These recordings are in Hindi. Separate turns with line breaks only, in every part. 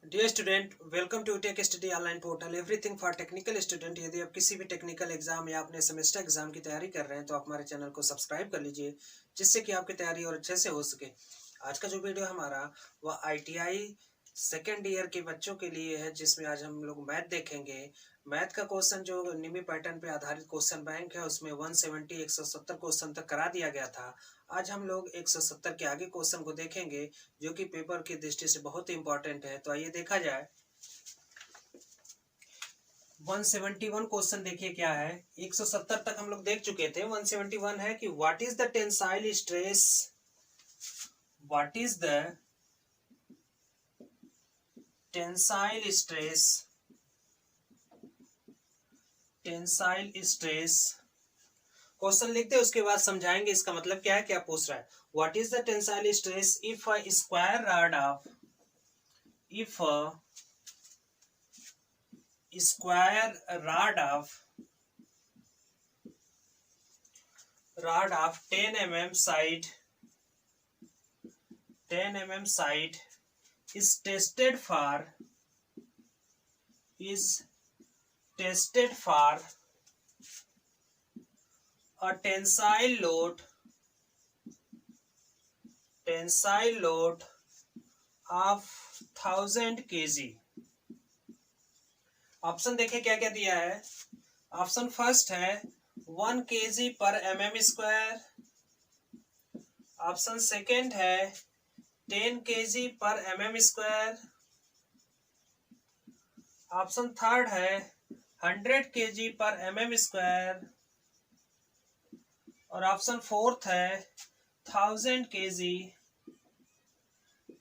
Dear student, welcome to Tech Study online portal everything for technical student. यदि आप किसी भी टेक्निकल एग्जाम या अपने सेमेस्टर एग्जाम की तैयारी कर रहे हैं तो आप हमारे चैनल को सब्सक्राइब कर लीजिए, जिससे कि आपकी तैयारी और अच्छे से हो सके। आज का जो वीडियो हमारा वह आईटीआई सेकेंड ईयर के बच्चों के लिए है, जिसमें आज हम लोग मैथ देखेंगे। मैथ का क्वेश्चन जो निमी पैटर्न पे आधारित क्वेश्चन बैंक है, उसमें 170 170 क्वेश्चन तक करा दिया गया था। आज हम लोग 170 के आगे क्वेश्चन को देखेंगे, जो कि पेपर की दृष्टि से बहुत ही इंपॉर्टेंट है। तो आइए देखा जाए। 171 क्वेश्चन देखिए क्या है। 170 तक हम लोग देख चुके थे। 171 है कि what is the tensile stress, what is the tensile stress, tensile stress. Question लिखते हैं, उसके बाद समझाएंगे इसका मतलब क्या है, क्या पूछ रहा है। What is the tensile stress if a square rod of, if a square rod of 10 mm side, 10 mm side is tested for a tensile load of 1000 kg। Option देखें क्या क्या दिया है। ऑप्शन फर्स्ट है 1 kg पर mm स्क्वायर। ऑप्शन सेकेंड है 10 kg पर mm स्क्वायर। ऑप्शन थर्ड है 100 kg पर mm स्क्वायर। और ऑप्शन फोर्थ है 1000 kg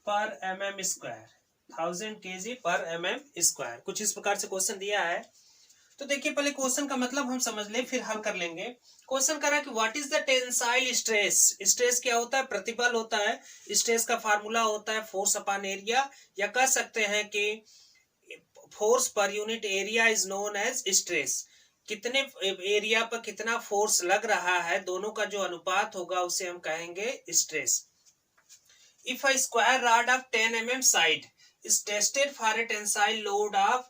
पर mm स्क्वायर, 1000 kg पर mm स्क्वायर। कुछ इस प्रकार से क्वेश्चन दिया है। तो देखिए, पहले क्वेश्चन का मतलब हम समझ लें, फिर हल कर लेंगे। क्वेश्चन कह रहा है कि what is the tensile stress. Stress क्या होता है? प्रतिबल होता है। स्ट्रेस का फार्मूला होता है फोर्स अपॉन एरिया, या कह सकते हैं कि फोर्स पर unit area is known as stress. कितने एरिया पर कितना फोर्स लग रहा है, दोनों का जो अनुपात होगा उसे हम कहेंगे stress. If a square rod of 10 mm side is tested for a tensile load of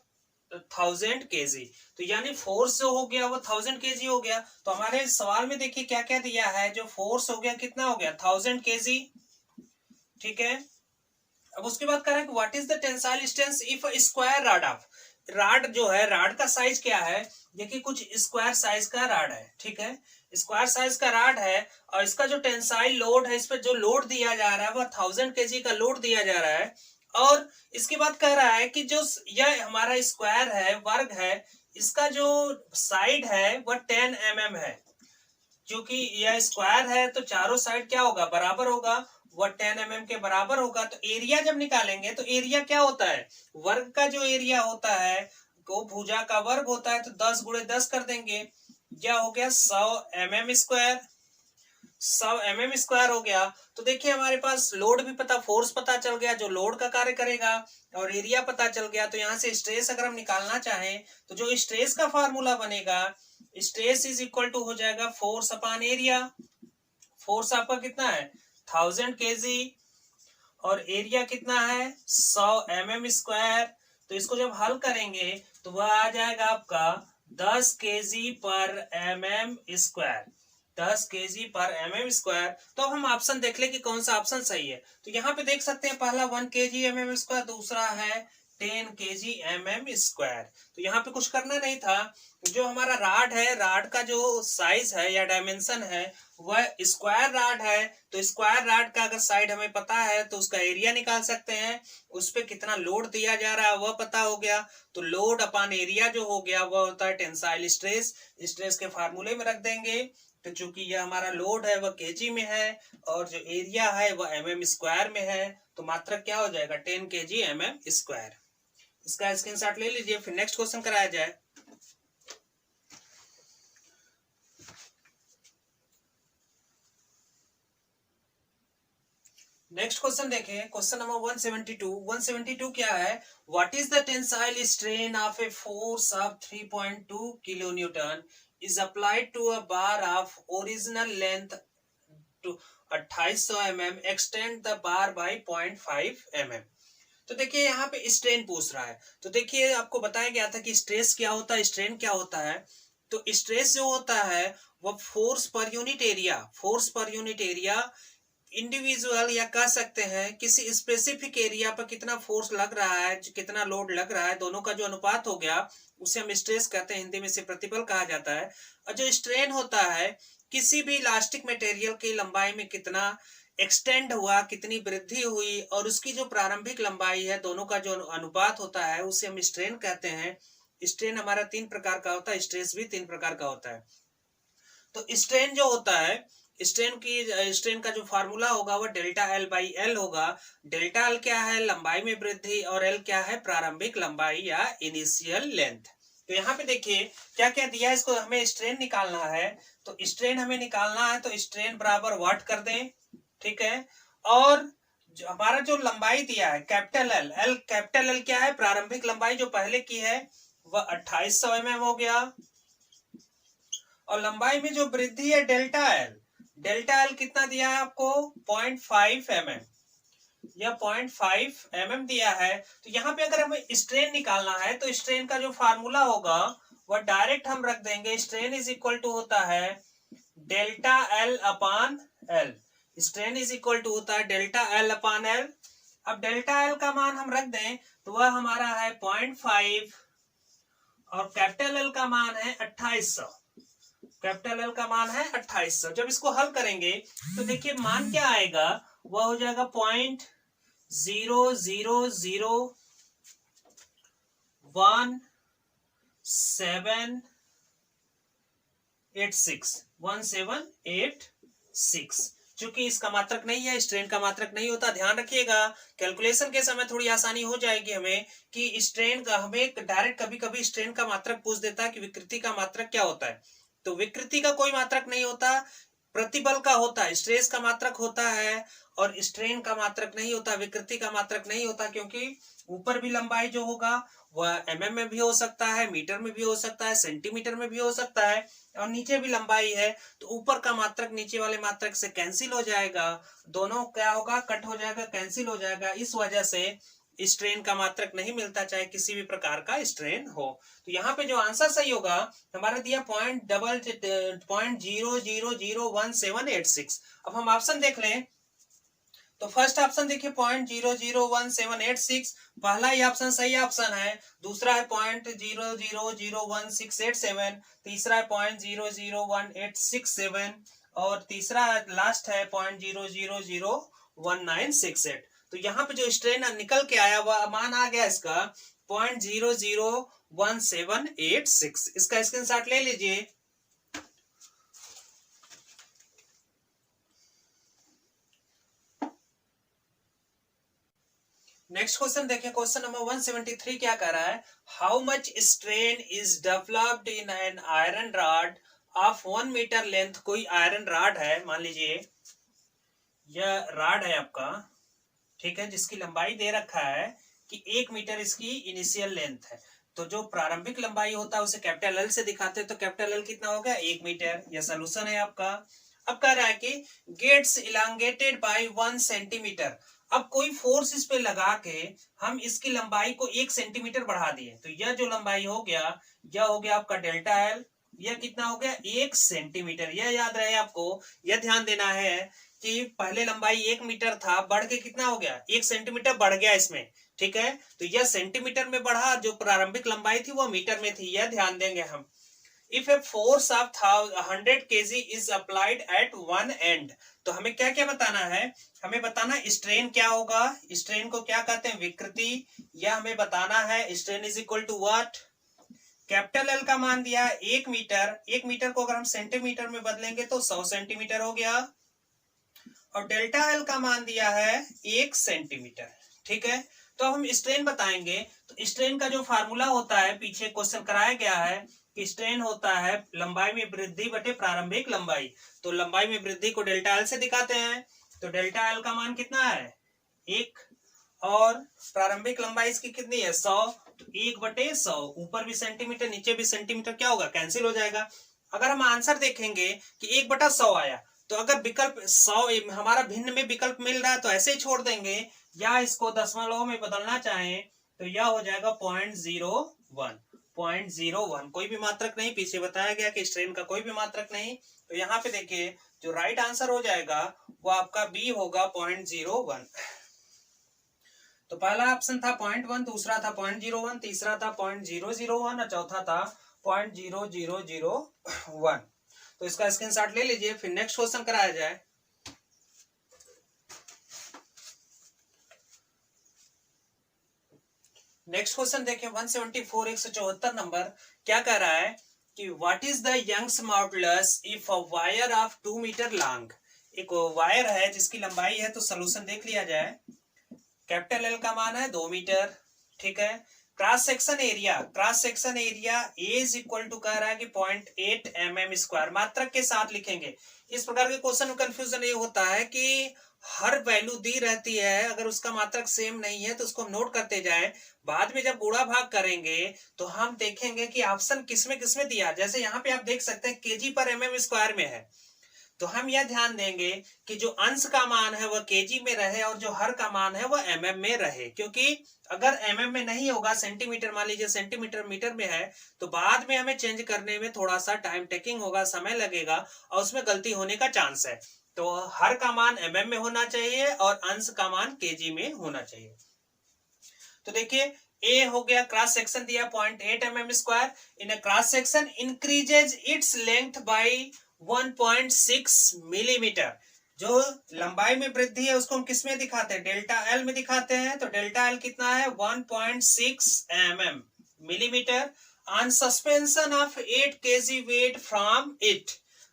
1000 kg, तो यानी फोर्स जो हो गया वो 1000 kg हो गया। तो हमारे सवाल में देखिए क्या क्या दिया है। जो फोर्स हो गया कितना हो गया? 1000 kg। ठीक है। अब उसके बाद कह रहा है कि what is the tensile strength if square rod of, rod जो है, रॉड का साइज क्या है? देखिए कुछ स्क्वायर साइज का रॉड है। ठीक है, स्क्वायर साइज का रॉड है, और इसका जो टेंसाइल लोड है, इस पर जो लोड दिया जा रहा है वह 1000 kg का लोड दिया जा रहा है। और इसके बाद कह रहा है कि जो यह हमारा स्क्वायर है, वर्ग है, इसका जो साइड है वह 10 mm है। क्योंकि यह स्क्वायर है तो चारों साइड क्या होगा? बराबर होगा। वह 10 mm के बराबर होगा। तो एरिया जब निकालेंगे तो एरिया क्या होता है? वर्ग का जो एरिया होता है वो भुजा का वर्ग होता है। तो 10 गुणे 10 कर देंगे, क्या हो गया? 100 mm स्क्वायर। 100 mm स्क्वायर हो गया। तो देखिए हमारे पास लोड भी पता, फोर्स पता चल गया जो लोड का कार्य करेगा, और एरिया पता चल गया। तो यहाँ से स्ट्रेस अगर हम निकालना चाहें तो जो स्ट्रेस का फार्मूला बनेगा, स्ट्रेस इज इक्वल टू हो जाएगा फोर्स अपॉन एरिया। फोर्स आपका कितना है? 1000 kg, और एरिया कितना है? 100 mm स्क्वायर। तो इसको जब हल करेंगे तो वह आ जाएगा आपका 10 kg पर mm स्क्वायर, 10 kg पर mm स्क्वायर। तो अब हम ऑप्शन देख ले कि कौन सा ऑप्शन सही है। तो यहाँ पे देख सकते हैं, पहला 1 kg mm स्क्वायर, दूसरा है 10 kg mm स्क्वायर। तो यहाँ पे कुछ करना नहीं था। जो हमारा राड है, राड का जो साइज है या डायमेंशन है वह स्क्वायर राड है। तो स्क्वायर राड का अगर साइड हमें पता है तो उसका एरिया निकाल सकते हैं। उस पर कितना लोड दिया जा रहा है वह पता हो गया। तो लोड अपॉन एरिया जो हो गया वह होता है टेंसाइल स्ट्रेस। स्ट्रेस के फार्मूले में रख देंगे। तो चूंकि यह हमारा लोड है वह केजी में है, और जो एरिया है वह mm स्क्वायर में है, तो मात्रक क्या हो जाएगा? 10 kg mm स्क्वायर। इसका स्क्रीनशॉट ले लीजिए, फिर नेक्स्ट क्वेश्चन कराया जाए। नेक्स्ट क्वेश्चन देखें, क्वेश्चन नंबर 172। 172 क्या है? What is the tensile strain of a force of 3.2 kilo newton is applied to a bar of original length to 2800 mm, extend the bar by 0.5 mm। तो देखिए यहाँ पे स्ट्रेन पूछ रहा है, तो देखिए आपको बताया गया था कि स्ट्रेस क्या होता है, स्ट्रेन क्या होता है। तो स्ट्रेस जो होता है वो फोर्स पर यूनिट एरिया इंडिविजुअल या कह सकते हैं किसी स्पेसिफिक एरिया पर कितना फोर्स लग रहा है, कितना लोड लग रहा है, दोनों का जो अनुपात हो गया उसे हम स्ट्रेस कहते हैं, हिंदी में इसे प्रतिबल कहा जाता है। और जो स्ट्रेन होता है किसी भी इलास्टिक मटेरियल की लंबाई में कितना एक्सटेंड हुआ, कितनी वृद्धि हुई, और उसकी जो प्रारंभिक लंबाई है, दोनों का जो अनुपात होता है उसे हम स्ट्रेन कहते हैं। स्ट्रेन हमारा 3 प्रकार का होता है, स्ट्रेस भी 3 प्रकार का होता है। तो स्ट्रेन जो होता है, स्ट्रेन का जो फार्मूला होगा वो डेल्टा एल बाई एल होगा। डेल्टा एल क्या है, लंबाई में वृद्धि, और एल क्या है, प्रारंभिक लंबाई या इनिशियल लेंथ। तो यहाँ पे देखिए क्या क्या दिया है, इसको हमें स्ट्रेन निकालना है। तो स्ट्रेन हमें निकालना है तो स्ट्रेन बराबर वाट कर दें, ठीक है। और जो हमारा जो लंबाई दिया है कैपिटल एल कैपिटल एल क्या है, प्रारंभिक लंबाई जो पहले की है वह 2800 mm हो गया। और लंबाई में जो वृद्धि है डेल्टा एल कितना दिया है आपको, 0.5 mm या 0.5 mm दिया है। तो यहाँ पे अगर हमें स्ट्रेन निकालना है तो स्ट्रेन का जो फार्मूला होगा वह डायरेक्ट हम रख देंगे, स्ट्रेन इज इक्वल टू होता है delta L upon L. Strain is equal to होता है डेल्टा एल अपान एल। अब डेल्टा एल का मान हम रख दें तो वह हमारा है 0.5 और कैपिटल एल का मान है 2800। कैपिटल एल का मान है 2800। जब इसको हल करेंगे तो देखिए मान क्या आएगा, वह हो जाएगा 0.00017861 चूंकि इसका मात्रक नहीं है, स्ट्रेन का मात्रक नहीं होता। ध्यान रखिएगा कैलकुलेशन के समय थोड़ी आसानी हो जाएगी हमें कि स्ट्रेन का, हमें डायरेक्ट कभी कभी स्ट्रेन का मात्रक पूछ देता है कि विकृति का मात्रक क्या होता है। तो विकृति का कोई मात्रक नहीं होता, प्रतिबल का होता है। स्ट्रेस का मात्रक होता है और स्ट्रेन का मात्रक नहीं होता, विकृति का मात्रक नहीं होता, क्योंकि ऊपर भी लंबाई जो होगा वह mm में भी हो सकता है, मीटर में भी हो सकता है, सेंटीमीटर में भी हो सकता है, और नीचे भी लंबाई है तो ऊपर का मात्रक नीचे वाले मात्रक से कैंसिल हो जाएगा, दोनों क्या होगा, कट हो जाएगा, कैंसिल हो जाएगा। इस वजह से स्ट्रेन का मात्रक नहीं मिलता चाहे किसी भी प्रकार का स्ट्रेन हो। तो यहाँ पे जो आंसर सही होगा हमारा दिया 0.000178 अब हम ऑप्शन देख लें तो फर्स्ट ऑप्शन देखिए 0.001786 पहला ही ऑप्शन सही ऑप्शन है, दूसरा है 0.000167, तीसरा है 0.001867 और तीसरा लास्ट है 0.001968। तो यहाँ पे जो स्ट्रेन निकल के आया वह मान आ गया इसका 0.001786। इसका स्क्रीनशॉट ले लीजिए। नेक्स्ट क्वेश्चन देखिए, क्वेश्चन नंबर 173 क्या कह रहा है, how much strain is developed in an iron rod of 1 metre length. कोई आयरन रॉड है, मान लीजिए यह रॉड है आपका, ठीक है, जिसकी लंबाई दे रखा है कि 1 मीटर इसकी इनिशियल लेंथ है। तो जो प्रारंभिक लंबाई होता है उसे कैपिटल एल से दिखाते हैं, तो कैपिटल एल कितना हो गया, 1 मीटर। यह सोल्यूशन है आपका। अब कह रहा है कि गेट्स इलांगेटेड बाय 1 सेंटीमीटर। अब कोई फोर्स इस पे लगा के हम इसकी लंबाई को 1 सेंटीमीटर बढ़ा दिए, तो यह जो लंबाई हो गया यह हो गया आपका डेल्टा एल। यह कितना हो गया, 1 सेंटीमीटर। यह याद रहे आपको, यह ध्यान देना है कि पहले लंबाई 1 मीटर था, बढ़ के कितना हो गया, 1 सेंटीमीटर बढ़ गया इसमें, ठीक है। तो यह सेंटीमीटर में बढ़ा, जो प्रारंभिक लंबाई थी वो मीटर में थी, यह ध्यान देंगे हम। If a force of 100 kg is applied at one end, तो हमें क्या क्या बताना है, हमें बताना स्ट्रेन क्या होगा, स्ट्रेन को क्या कहते हैं, विकृति, यह हमें बताना है। Strain is equal to what, capital L का मान दिया 1 मीटर, 1 मीटर को अगर हम सेंटीमीटर में बदलेंगे तो 100 सेंटीमीटर हो गया, और डेल्टा एल का मान दिया है 1 सेंटीमीटर, ठीक है। तो हम स्ट्रेन बताएंगे, तो स्ट्रेन का जो फार्मूला होता है, पीछे क्वेश्चन कराया गया है कि स्ट्रेन होता है लंबाई में वृद्धि बटे प्रारंभिक लंबाई। तो लंबाई में वृद्धि को डेल्टा एल से दिखाते हैं, तो डेल्टा एल का मान कितना है, 1, और प्रारंभिक लंबाई इसकी कितनी है, 100, तो 1/100, ऊपर भी सेंटीमीटर नीचे भी सेंटीमीटर, क्या होगा, कैंसिल हो जाएगा। अगर हम आंसर देखेंगे कि 1/100 आया, तो अगर विकल्प 100 हमारा भिन्न में विकल्प मिल रहा है तो ऐसे ही छोड़ देंगे, या इसको दशमलव में बदलना चाहें तो यह हो जाएगा 0.01। 0.01 कोई भी मात्रक नहीं, पीछे बताया गया कि स्ट्रेन का कोई भी मात्रक नहीं। तो यहाँ पे देखिए जो राइट आंसर हो जाएगा वो आपका बी होगा 0.01। तो पहला ऑप्शन था 0.1, दूसरा था 0.01, तीसरा था 0.001 और चौथा था 0.0001। तो इसका स्क्रीनशॉट ले लीजिए, फिर नेक्स्ट क्वेश्चन कराया जाए। नेक्स्ट क्वेश्चन देखिए 174 174 नंबर क्या कह रहा है कि what is the Young's modulus if a wire of 2 metre long. एक वायर है जिसकी लंबाई है, तो सोल्यूशन देख लिया जाए। कैपिटल एल का मान है 2 मीटर, ठीक है। Cross section area, cross section area A is equal to कह रहा है कि 0.8 mm², मात्रक के साथ लिखेंगे। इस प्रकार के क्वेश्चन में कंफ्यूजन ये होता है कि हर वैल्यू दी रहती है, अगर उसका मात्रक सेम नहीं है तो उसको हम नोट करते जाए। बाद में जब गुणा भाग करेंगे तो हम देखेंगे कि ऑप्शन किसमें किसमें दिया। जैसे यहाँ पे आप देख सकते हैं केजी पर mm² में है, तो हम यह ध्यान देंगे कि जो अंश का मान है वह केजी में रहे और जो हर का मान है वह एमएम में रहे, क्योंकि अगर एमएम में नहीं होगा, सेंटीमीटर मान लीजिए सेंटीमीटर मीटर में है, तो बाद में हमें चेंज करने में थोड़ा सा टाइम टेकिंग होगा, समय लगेगा और उसमें गलती होने का चांस है। तो हर का मान एमएम में होना चाहिए और अंश का मान केजी में होना चाहिए। तो देखिए ए हो गया, क्रॉस सेक्शन दिया 0.8 mm²। In a cross section increases its length bye 1.6 millimetre. जो लंबाई में वृद्धि है उसको हम किस में दिखाते हैं, डेल्टा एल में दिखाते हैं। तो डेल्टा एल कितना है 1.6 mm millimetre on suspension of 8 kg weight from it.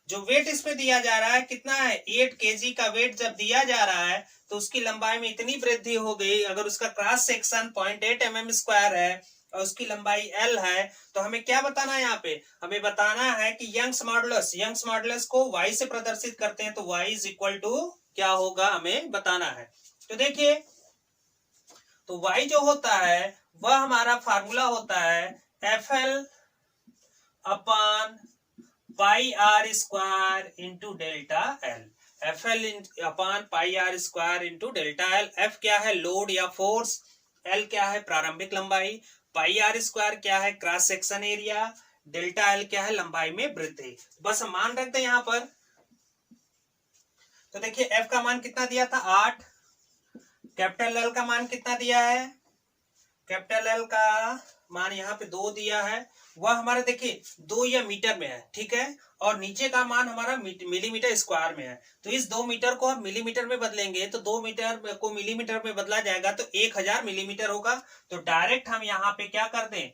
जो वेट इसमें दिया जा रहा है कितना है, 8 kg का वेट जब दिया जा रहा है तो उसकी लंबाई में इतनी वृद्धि हो गई। अगर उसका क्रॉस सेक्शन 0.8 mm² है और उसकी लंबाई L है, तो हमें क्या बताना है यहाँ पे, हमें बताना है कि यंग्स मॉडुलस, यंग्स मॉडुलस को y से प्रदर्शित करते हैं, तो y इज इक्वल टू क्या होगा हमें बताना है। तो देखिए तो y जो होता है वह हमारा फार्मूला होता है FL upon pi r square into delta L. FL upon pi r square into delta L. F क्या है, लोड या फोर्स, L क्या है प्रारंभिक लंबाई, पाई आर स्क्वायर क्या है cross section area, delta L क्या है लंबाई में वृद्धि। बस हम मान रखते हैं यहां पर। तो देखिए F का मान कितना दिया था 8, कैपिटल L का मान कितना दिया है, कैपिटल एल का मान यहाँ पे 2 दिया है, वह हमारा देखिए 2 या मीटर में है, ठीक है। और नीचे का मान हमारा मिलीमीटर स्क्वायर में है। तो इस 2 मीटर को हम मिलीमीटर में बदलेंगे तो 2 मीटर को मिलीमीटर में बदला जाएगा तो 1000 मिलीमीटर होगा। तो डायरेक्ट हम यहाँ पे क्या कर दें,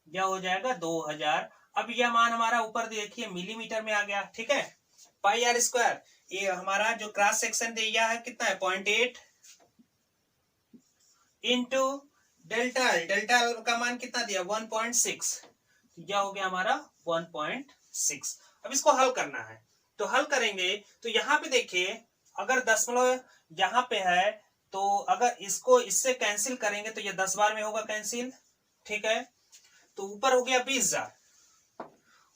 यह हो जाएगा 2000। अब यह मान हमारा ऊपर देखिए मिलीमीटर में आ गया, ठीक है। पाई आर स्क्वायर, ये हमारा जो क्रॉस सेक्शन दिया है कितना है 0.8 into delta L, delta L का मान कितना दिया 1.6, यह हो गया हमारा 1.6। अब इसको हल करना है, तो हल करेंगे तो यहाँ पे देखिए अगर दशमलव यहाँ पे है तो अगर इसको इससे कैंसिल करेंगे तो ये 10 बार में होगा कैंसिल, ठीक है। तो ऊपर हो गया 20,000,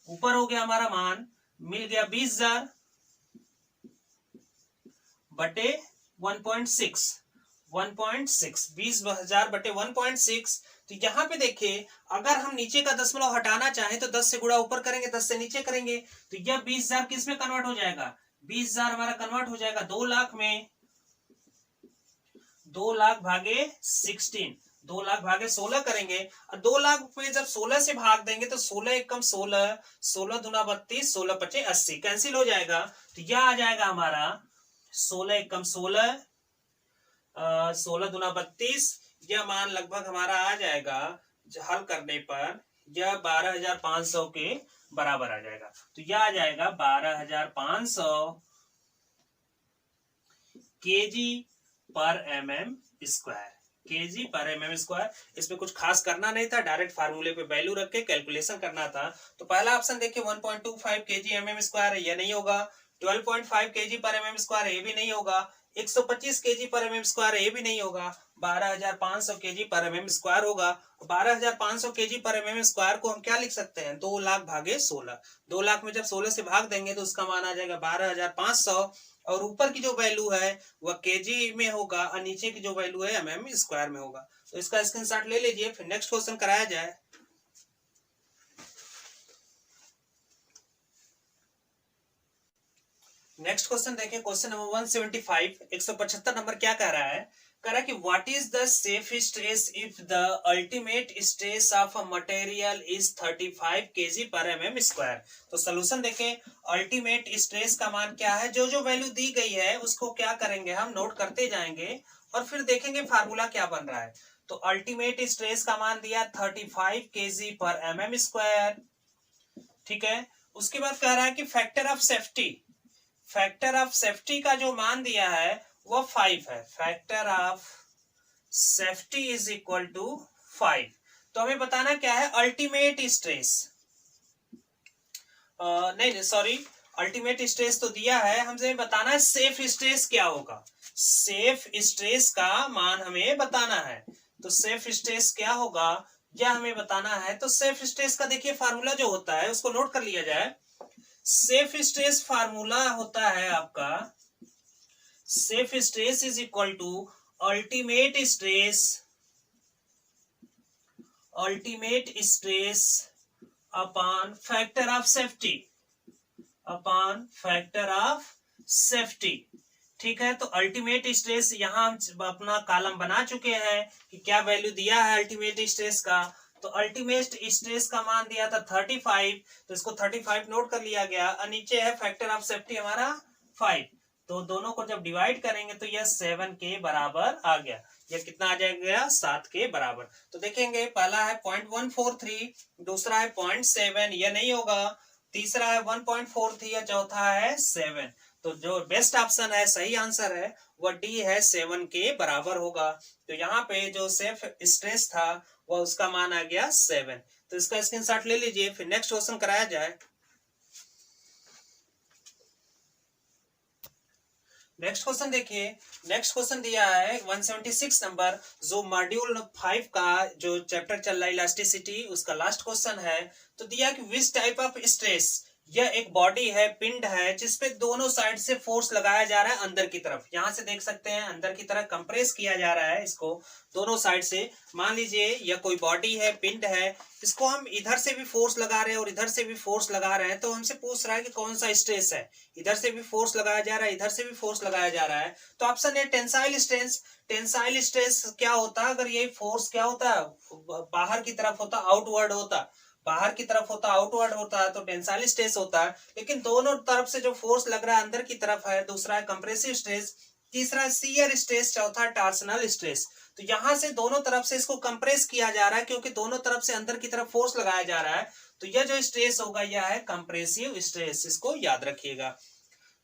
ऊपर हो गया हमारा मान मिल गया 20,000 बटे 1.6, 20,000 बटे 1.6। तो यहाँ पे देखिए अगर हम नीचे का दशमलव हटाना चाहें तो 10 से गुणा ऊपर करेंगे, 10 से नीचे करेंगे, तो यह 20,000 किस में कन्वर्ट हो जाएगा, 20,000 हमारा कन्वर्ट हो जाएगा 2 लाख में। 2 लाख भागे 16, 2 लाख भागे 16 करेंगे और 2 लाख में जब 16 से भाग देंगे तो 16 एकम 16, 16 दूना 32, 16 पचे 80, कैंसिल हो जाएगा। तो यह आ जाएगा हमारा 16 एकम 16, 16 दूना 32, यह मान लगभग हमारा आ जाएगा हल करने पर यह 12,500 के बराबर आ जाएगा। तो यह आ जाएगा 12,500 केजी पर mm², केजी पर mm²। इसमें कुछ खास करना नहीं था, डायरेक्ट फार्मूले पे वैल्यू रख के कैलकुलेशन करना था। तो पहला ऑप्शन देखिए 1.25 केजी mm² है, यह नहीं होगा। 12.5 केजी पर mm² है, ये भी नहीं होगा। 125 केजी पर mm² है, ये भी नहीं होगा। 12,500 केजी पर mm² होगा। 12,500 केजी पर mm² को हम क्या लिख सकते हैं, 2 लाख भागे 16। 2 लाख में जब 16 से भाग देंगे तो उसका मान आ जाएगा 12,500 और ऊपर की जो वैल्यू है वह केजी में होगा और नीचे की जो वैल्यू है एमएम स्क्वायर में होगा। तो इसका स्क्रीनशॉट ले लीजिए, फिर नेक्स्ट क्वेश्चन कराया जाए। नेक्स्ट क्वेश्चन देखिए, क्वेश्चन नंबर 175, 175 नंबर क्या कह रहा है? कह रहा है कि what is the safe stress if the ultimate stress of a material is 35 kg पर mm स्क्वायर। तो सोल्यूशन देखें, अल्टीमेट स्ट्रेस का मान क्या है, जो जो वैल्यू दी गई है उसको क्या करेंगे, हम नोट करते जाएंगे और फिर देखेंगे फार्मूला क्या बन रहा है। तो अल्टीमेट स्ट्रेस का मान दिया 35 kg पर mm स्क्वायर, ठीक है। उसके बाद कह रहा है कि factor of safety, factor of safety का जो मान दिया है वो 5 है। Factor of safety is equal to 5। तो हमें बताना क्या है, अल्टीमेट स्ट्रेस, नहीं सॉरी, अल्टीमेट स्ट्रेस तो दिया है, हमसे बताना है सेफ स्ट्रेस क्या होगा। सेफ स्ट्रेस का मान हमें बताना है। तो सेफ स्ट्रेस क्या होगा यह हमें बताना है। तो सेफ स्ट्रेस का देखिए फार्मूला जो होता है उसको नोट कर लिया जाए। सेफ स्ट्रेस फार्मूला होता है आपका, safe stress is equal to ultimate stress, ultimate stress upon factor of safety, upon factor of safety, ठीक है। तो अल्टीमेट स्ट्रेस यहां हम अपना कॉलम बना चुके हैं कि क्या वैल्यू दिया है अल्टीमेट स्ट्रेस का। तो अल्टीमेट स्ट्रेस का मान दिया था 35, तो इसको 35 नोट कर लिया गया और नीचे है फैक्टर ऑफ सेफ्टी हमारा 5। तो दोनों को जब डिवाइड करेंगे तो यह 7 के बराबर आ गया। यह कितना आ जाएगा, 7 के बराबर। तो देखेंगे पहला है 0.143, दूसरा है 0.7, यह नहीं होगा, तीसरा है 1.43 या चौथा है 7। तो जो बेस्ट ऑप्शन है, सही आंसर है वह डी है, 7 के बराबर होगा। तो यहाँ पे जो सेफ स्ट्रेस था वह उसका मान आ गया 7। तो इसका स्क्रीनशॉट ले लीजिए, फिर नेक्स्ट क्वेश्चन कराया जाए। नेक्स्ट क्वेश्चन देखिए, नेक्स्ट क्वेश्चन दिया है 176 नंबर, जो मॉड्यूल 5 का जो चैप्टर चल रहा है इलास्टिसिटी, उसका लास्ट क्वेश्चन है। तो दिया कि विच टाइप ऑफ स्ट्रेस, यह एक बॉडी है, पिंड है, जिसपे दोनों साइड से फोर्स लगाया जा रहा है अंदर की तरफ। यहां से देख सकते हैं अंदर की तरफ कंप्रेस किया जा रहा है इसको दोनों साइड से। मान लीजिए यह कोई बॉडी है, पिंड है, इसको हम इधर से भी फोर्स लगा रहे हैं और इधर से भी फोर्स लगा रहे हैं। तो हमसे पूछ रहा है कि कौन सा स्ट्रेस है, इधर से भी फोर्स लगाया जा रहा है, इधर से भी फोर्स लगाया जा रहा है। तो ऑप्शन है टेंसाइल स्ट्रेस। टेंसाइल स्ट्रेस क्या होता है, अगर ये फोर्स क्या होता है, बाहर की तरफ होता, आउटवर्ड होता, बाहर की तरफ होता, आउटवर्ड होता है, तो टेंसाइल स्ट्रेस होता है। लेकिन दोनों तरफ से जो फोर्स लग रहा है अंदर की तरफ है। दूसरा है कंप्रेसिव स्ट्रेस, तीसरा शियर स्ट्रेस, चौथा टॉर्सनल स्ट्रेस। तो यहां से दोनों तरफ से इसको कंप्रेस किया जा रहा है क्योंकि दोनों तरफ से अंदर की तरफ फोर्स लगाया जा रहा है। तो यह जो स्ट्रेस होगा यह है कंप्रेसिव स्ट्रेस, इसको याद रखिएगा।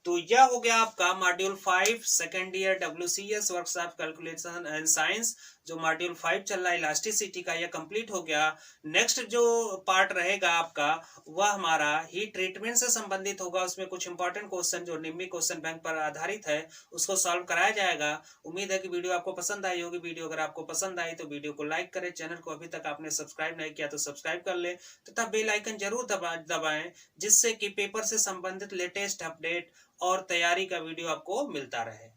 तो यह हो गया आपका module 5 second year WCS workshop calculation and science, जो मॉड्यूल 5 चल रहा है इलास्टिसिटी का, यह कंप्लीट हो गया। नेक्स्ट जो पार्ट रहेगा आपका वह हमारा हीट ट्रीटमेंट से संबंधित होगा। उसमें कुछ इंपॉर्टेंट क्वेश्चन जो निम्मी क्वेश्चन बैंक पर आधारित है उसको सॉल्व कराया जाएगा। उम्मीद है कि वीडियो आपको पसंद आई होगी। वीडियो अगर आपको पसंद आई तो वीडियो को लाइक करें, चैनल को अभी तक आपने सब्सक्राइब नहीं किया तो सब्सक्राइब कर ले तथा बेल आइकन जरूर दबाएं, जिससे कि पेपर से संबंधित लेटेस्ट अपडेट और तैयारी का वीडियो आपको मिलता रहे।